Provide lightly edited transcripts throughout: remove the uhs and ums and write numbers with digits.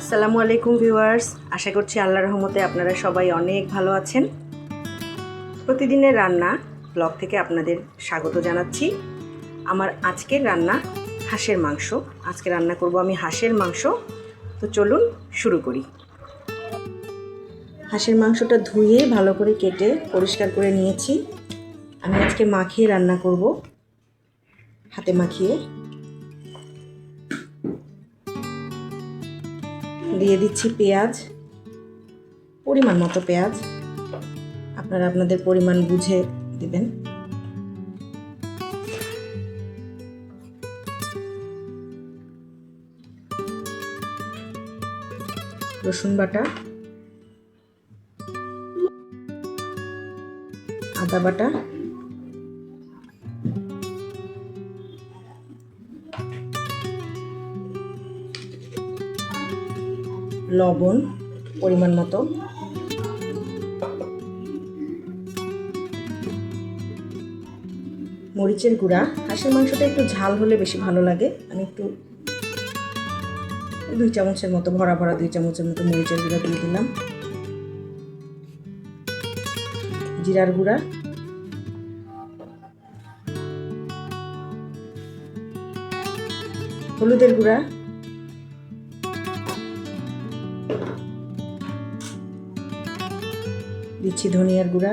আসসালামু আলাইকুম ভিউয়ার্স, আশা করছি আল্লাহর রহমতে আপনারা সবাই অনেক ভালো আছেন। প্রতিদিনের রান্না ব্লগ থেকে আপনাদের স্বাগত জানাচ্ছি। আমার আজকের রান্না হাঁসের মাংস। আজকে রান্না করব আমি হাঁসের মাংস। তো চলুন শুরু করি। হাঁসের মাংসটা ধুয়ে ভালো করে কেটে পরিষ্কার করে নিয়েছি। আমি আজকে মাখিয়ে রান্না করব, হাতে মাখিয়ে। দিয়ে দিচ্ছি পেঁয়াজ, পরিমাণ মতো পেঁয়াজ, আপনারা আপনাদের পরিমাণ বুঝে দিবেন। রসুন বাটা, আদা বাটা, লবণ পরিমাণ মতো, মরিচের গুঁড়া। হাঁসের মাংসটা একটু ঝাল হলে বেশি ভালো লাগে। আমি একটু 2 চামচের মতো, ভরা 2 চামচের মতো মরিচের গুঁড়া দিয়ে দিলাম। জিরার গুঁড়া, হলুদের গুঁড়া, দিচ্ছি ধনিয়ার গুঁড়া,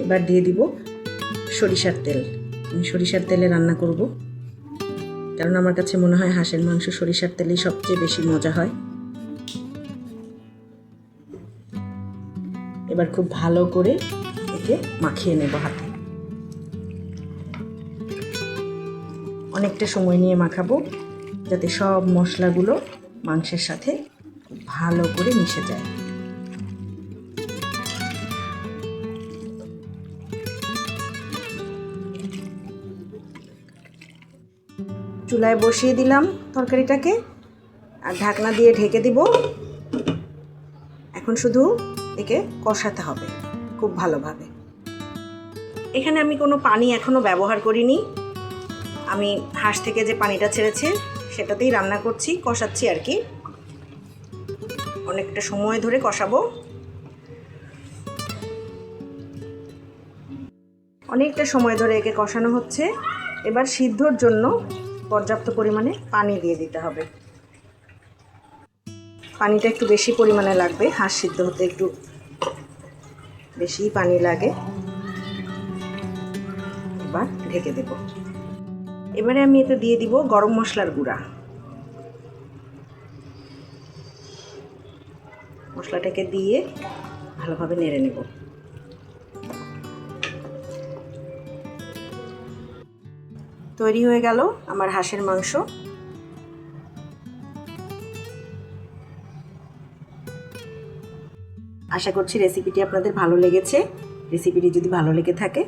এবার দিয়ে দিব সরিষার তেল। আমি সরিষার তেলে রান্না করব, কারণ আমার কাছে মনে হয় হাঁসের মাংস সরিষার তেলেই সবচেয়ে বেশি মজা হয়। এবার খুব ভালো করে একে মাখিয়ে নেব হাতে। অনেকটা সময় নিয়ে মাখাবো, যাতে সব মশলাগুলো মাংসের সাথে ভালো করে মিশে যায়। চুলায় বসিয়ে দিলাম তরকারিটাকে, আর ঢাকনা দিয়ে ঢেকে দিব। এখন শুধু একে কষাতে হবে খুব ভালোভাবে। এখানে আমি কোনো পানি এখনো ব্যবহার করিনি। আমি হাঁস থেকে যে পানিটা ছেড়েছে সেটাতেই রান্না করছি, কষাচ্ছি আর কি। অনেকটা সময় ধরে কষাবো। অনেকটা সময় ধরে একে কষানো হচ্ছে। এবার সিদ্ধর জন্য পর্যাপ্ত পরিমাণে পানি দিয়ে দিতে হবে। পানিটা একটু বেশি পরিমাণে লাগবে, হাঁস সিদ্ধ হতে একটু বেশি পানি লাগে। এবার ঢেকে দেব। এবারে আমি এতে দিয়ে দিব গরম মশলার গুঁড়া। মশলাটাকে দিয়ে ভালোভাবে নেড়ে নেব। তৈরি হয়ে গেল আমার হাঁসের মাংস। আশা করছি রেসিপিটি আপনাদের ভালো লেগেছে। রেসিপিটি যদি ভালো লেগে থাকে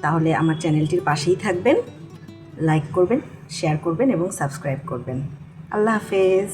তাহলে আমার চ্যানেলটির পাশেই থাকবেন, লাইক করবেন, শেয়ার করবেন এবং সাবস্ক্রাইব করবেন। আল্লাহ হাফেজ।